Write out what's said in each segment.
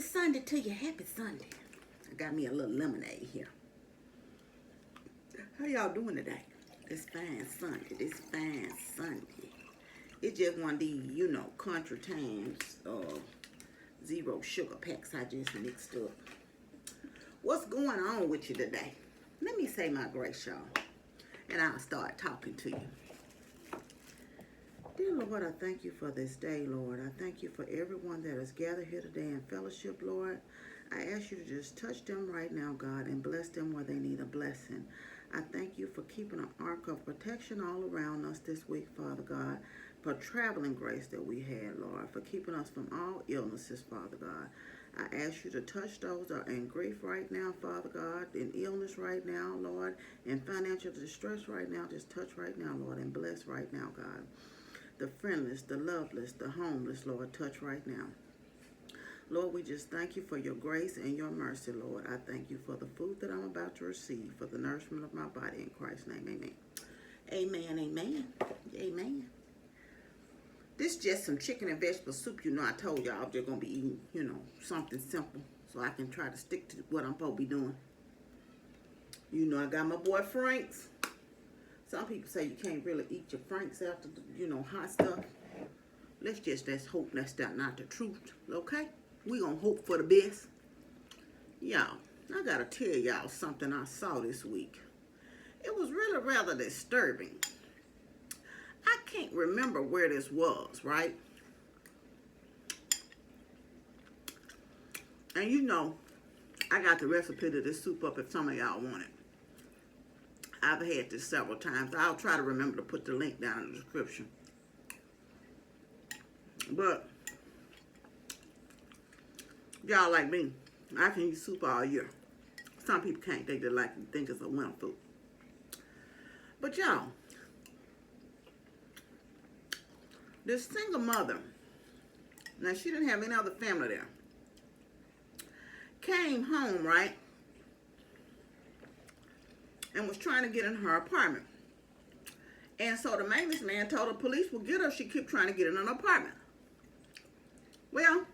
Sunday to you. Happy Sunday. I got me a little lemonade here. How y'all doing today? This fine Sunday. This fine Sunday. It's just one of these, you know, country times. Zero sugar packs I just mixed up. What's going on with you today? Let me say my grace, y'all. And I'll start talking to you. Dear Lord, I thank you for this day, Lord. I thank you for everyone that is gathered here today in fellowship, Lord. I ask you to just touch them right now, God, and bless them where they need a blessing. I thank you for keeping an ark of protection all around us this week, Father God, for traveling grace that we had, Lord, for keeping us from all illnesses, Father God. I ask you to touch those that are in grief right now, Father God, in illness right now, Lord, in financial distress right now. Just touch right now, Lord, and bless right now, God. The friendless, the loveless, the homeless, Lord, touch right now. Lord, we just thank you for your grace and your mercy, Lord. I thank you for the food that I'm about to receive, for the nourishment of my body. In Christ's name, amen. Amen, amen, amen. This is just some chicken and vegetable soup. You know, I told y'all I'm just going to be eating, you know, something simple so I can try to stick to what I'm supposed to be doing. You know, I got my boy Frank's. Some people say you can't really eat your Franks after, you know, hot stuff. Let's hope that's not the truth, okay? We gonna hope for the best. Y'all, I gotta tell y'all something I saw this week. It was really rather disturbing. I can't remember where this was, right? And you know, I got the recipe to this soup up if some of y'all want it. I've had this several times. I'll try to remember to put the link down in the description. But y'all like me, I can eat soup all year. Some people can't. They just think it's a winter food. But y'all, this single mother, now she didn't have any other family there, came home, right? And was trying to get in her apartment. And so the maintenance man told the police would get her if she kept trying to get in an apartment. Well,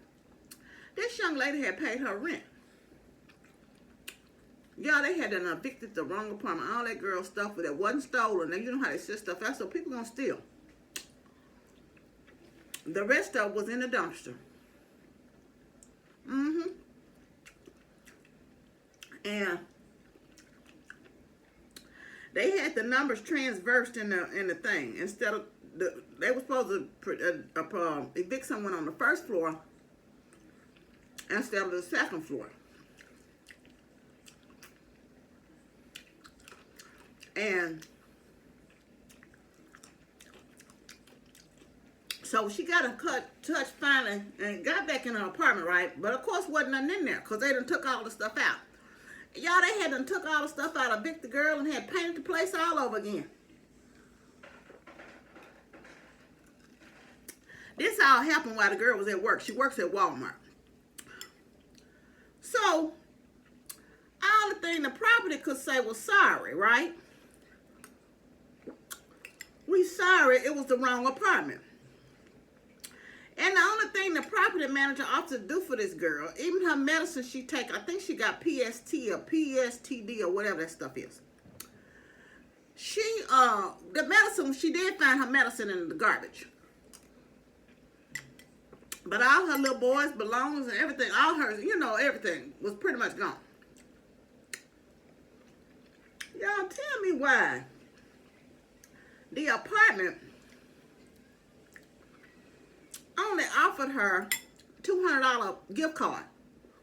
this young lady had paid her rent. Y'all, they had done evicted the wrong apartment. All that girl stuff that wasn't stolen. Now, you know how they set stuff out, so people gonna steal. The rest of it was in the dumpster. And they had the numbers transversed in the thing. Instead of they were supposed to evict someone on the first floor instead of the second floor. And so she got a touch finally and got back in her apartment, right? But of course wasn't nothing in there because they done took all the stuff out. Y'all, they had done took all the stuff out, evicted the girl, and had painted the place all over again. This all happened while the girl was at work. She works at Walmart. So, all the thing the property could say was sorry, right? We sorry it was the wrong apartment. And the only thing the property manager ought to do for this girl, even her medicine she take, I think she got PST or PSTD or whatever that stuff is. The medicine, she did find her medicine in the garbage. But all her little boys' belongings and everything, all hers, you know, everything was pretty much gone. Y'all tell me why the apartment only offered her $200 gift card.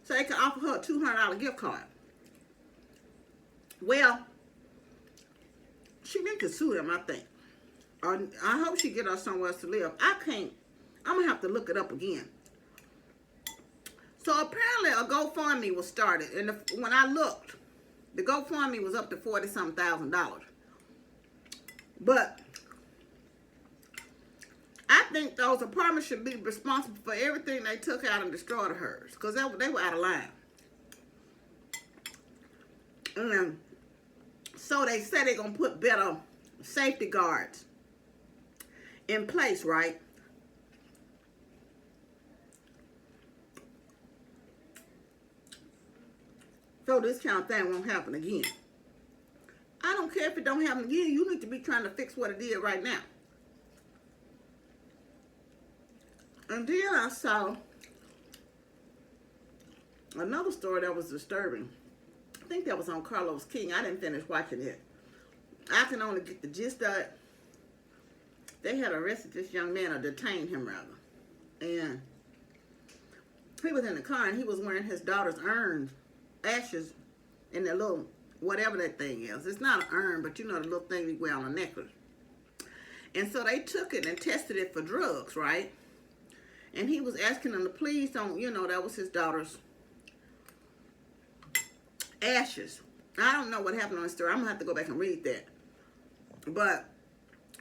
So they could offer her a $200 gift card. Well, she need to sue them, I think. Or I hope she get her somewhere else to live. I can't. I'm going to have to look it up again. So apparently a GoFundMe was started. And when I looked, the GoFundMe was up to $40-something thousand. But I think those apartments should be responsible for everything they took out and destroyed of hers. Because they were out of line. And so they said they're going to put better safety guards in place, right? so this kind of thing won't happen again. I don't care if it don't happen again. You need to be trying to fix what it did right now. And then I saw another story that was disturbing. I think that was on Carlos King. I didn't finish watching it. I can only get the gist of it. They had arrested this young man, or detained him rather. And he was in the car and he was wearing his daughter's ashes in their little, whatever that thing is. It's not an urn, but you know the little thing you wear on a necklace. And so they took it and tested it for drugs, right? And he was asking them to please don't, you know, that was his daughter's ashes. I don't know what happened on the story. I'm gonna have to go back and read that. But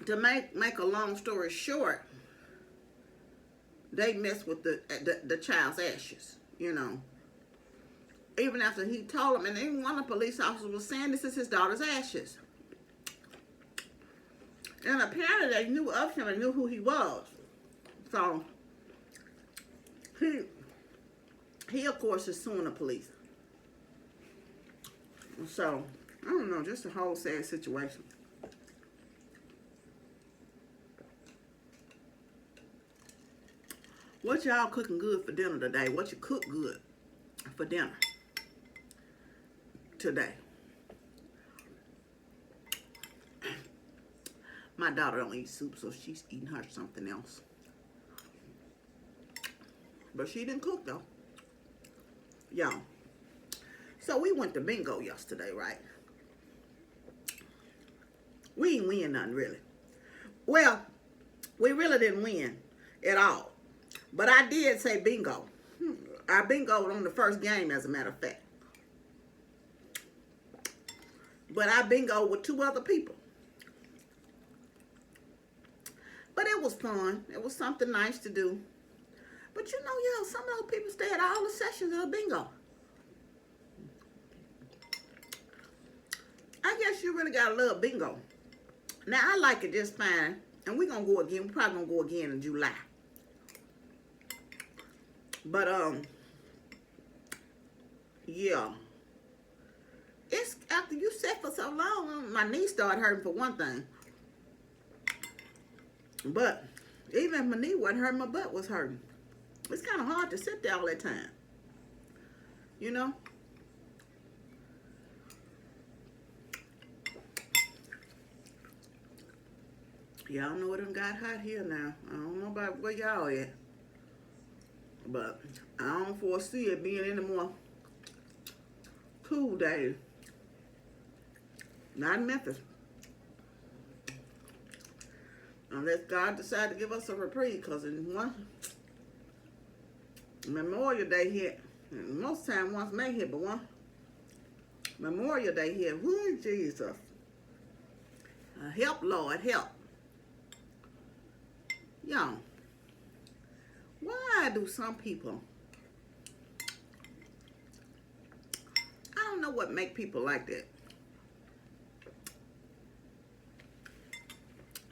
to make a long story short, they messed with the child's ashes, you know. Even after he told them, and even one of the police officers was saying this is his daughter's ashes. And apparently they knew of him and knew who he was. So he of course is suing the police. So, I don't know, just a whole sad situation. What y'all cooking good for dinner today? What you cook good for dinner today? My daughter don't eat soup, so she's eating her something else. But she didn't cook though. Y'all. So we went to bingo yesterday, right? We didn't win nothing really. Well, we really didn't win at all. But I did say bingo. I bingoed on the first game, as a matter of fact. But I bingoed with 2 other people. But it was fun. It was something nice to do. But you know, y'all, some of those people stay at all the sessions of the bingo. I guess you really gotta love bingo. Now, I like it just fine. And we're gonna go again. We're probably gonna go again in July. But, yeah. It's after you sit for so long, my knee started hurting for one thing. But even if my knee wasn't hurting, my butt was hurting. It's kind of hard to sit there all that time. You know? Y'all know it done got hot here now. I don't know about where y'all at. But I don't foresee it being any more cool days. Not in Memphis. Unless God decides to give us a reprieve, because in one Memorial Day hit, and most time once May hit, but one Memorial Day hit. Woo, Jesus. Help, Lord, help. Y'all, why do some people, I don't know what make people like that.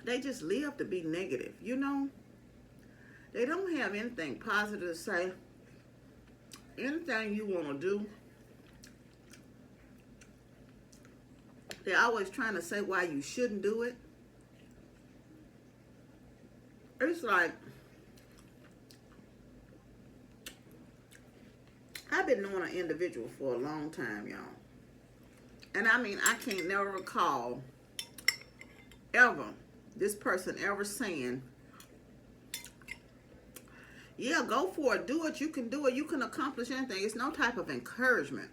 They just live to be negative, you know? They don't have anything positive to say. Anything you want to do, they're always trying to say why you shouldn't do it. It's like, I've been knowing an individual for a long time, y'all. And I mean, I can't never recall ever this person ever saying, yeah, go for it, do it, you can do it, you can accomplish anything. It's no type of encouragement.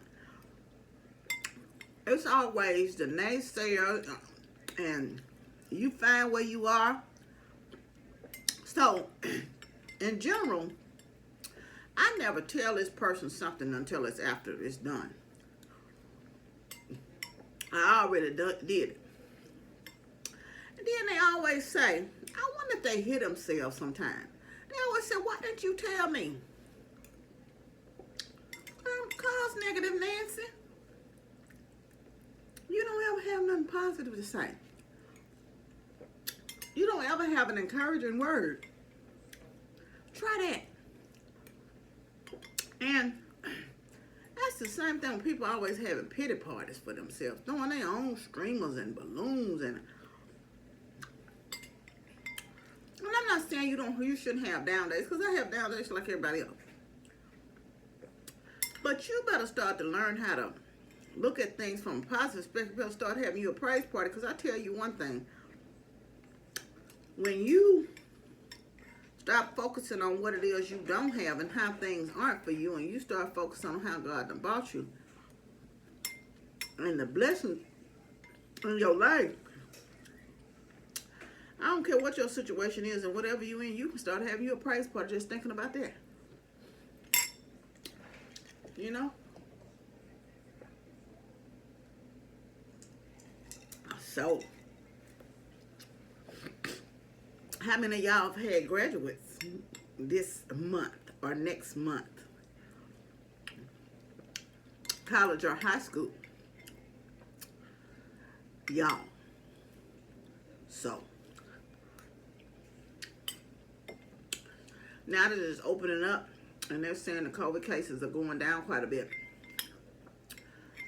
It's always the naysayer, and you find where you are. So, in general, I never tell this person something until it's after it's done. I already did it. And then they always say, I wonder if they hit themselves sometime. They always say, why didn't you tell me? Cause negative Nancy. You don't ever have nothing positive to say. You don't ever have an encouraging word. Try that. And that's the same thing when people always having pity parties for themselves, throwing their own streamers and balloons and I'm not saying you shouldn't have down days, because I have down days like everybody else. But you better start to learn how to look at things from a positive perspective. You better start having you a praise party, because I tell you one thing. When you stop focusing on what it is you don't have and how things aren't for you, and you start focusing on how God done brought you and the blessing in your life, I don't care what your situation is and whatever you in, you can start having you a praise party just thinking about that. You know? So, how many of y'all have had graduates this month or next month? College or high school? Y'all. So, now that it's opening up and they're saying the COVID cases are going down quite a bit,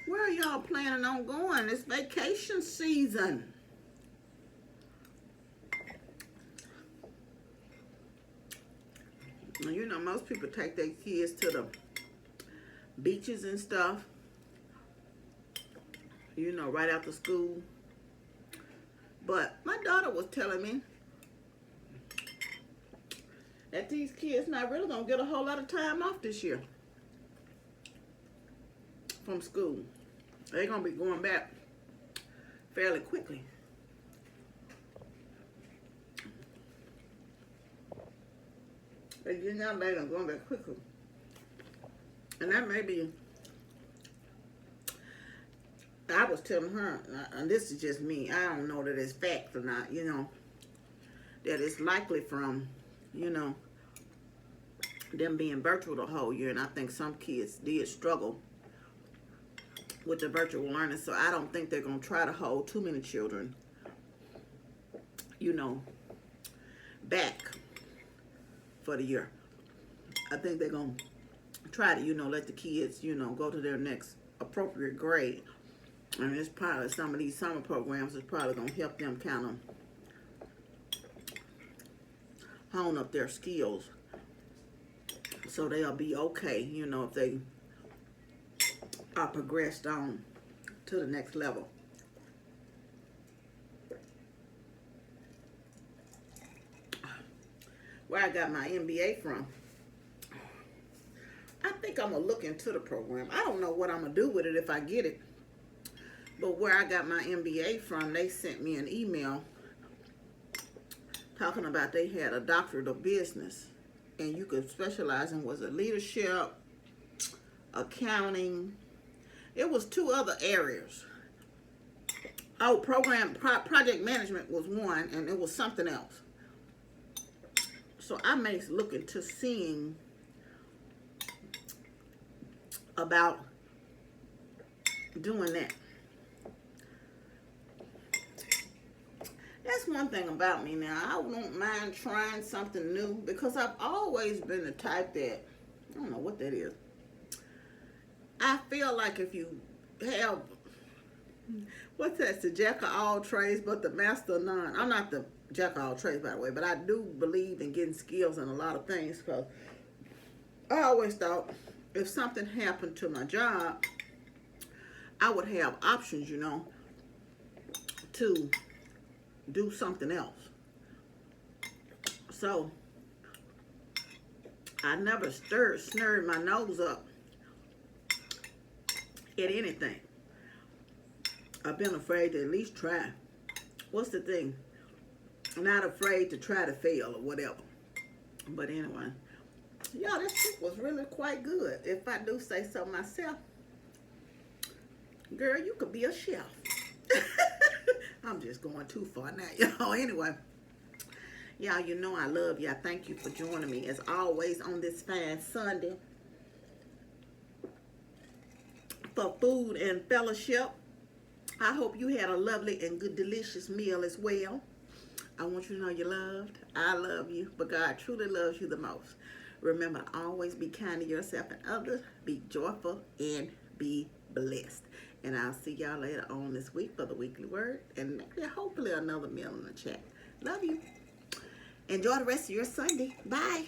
where are y'all planning on going? It's vacation season. You know, most people take their kids to the beaches and stuff, you know, right after school. But my daughter was telling me that these kids not really gonna get a whole lot of time off this year from school. They're gonna be going back fairly quickly. They're getting out later and going back quickly. And that may be, I was telling her, and this is just me, I don't know that it's fact or not, you know, that it's likely from, you know, them being virtual the whole year. And I think some kids did struggle with the virtual learning. So I don't think they're going to try to hold too many children, you know, back for the year. I think they're going to try to, you know, let the kids, you know, go to their next appropriate grade. And it's probably some of these summer programs is probably going to help them kind of hone up their skills, so they'll be okay, you know, if they are progressed on to the next level. Where I got my MBA from, I think I'm going to look into the program. I don't know what I'm going to do with it if I get it. But where I got my MBA from, they sent me an email talking about they had a doctorate of business. And you could specialize in, was it leadership, accounting? It was 2 other areas. Oh, project management was one, and it was something else. So I may look into seeing about doing that. That's one thing about me now. I don't mind trying something new, because I've always been the type that, I don't know what that is. I feel like if you have, what's that, the jack of all trades but the master of none. I'm not the jack of all trades, by the way, but I do believe in getting skills in a lot of things, because I always thought if something happened to my job, I would have options, you know, to do something else. So I never snurred my nose up at anything. I've been afraid to at least try. What's the thing? I'm not afraid to try to fail or whatever. But anyway, y'all, that soup was really quite good, if I do say so myself. Girl, you could be a chef. I'm just going too far now, y'all. Anyway, y'all, you know I love y'all. Thank you for joining me, as always, on this fine Sunday for food and fellowship. I hope you had a lovely and good, delicious meal as well. I want you to know you're loved. I love you, but God truly loves you the most. Remember to always be kind to yourself and others. Be joyful and be blessed. And I'll see y'all later on this week for the weekly word. And maybe hopefully another meal in the chat. Love you. Enjoy the rest of your Sunday. Bye.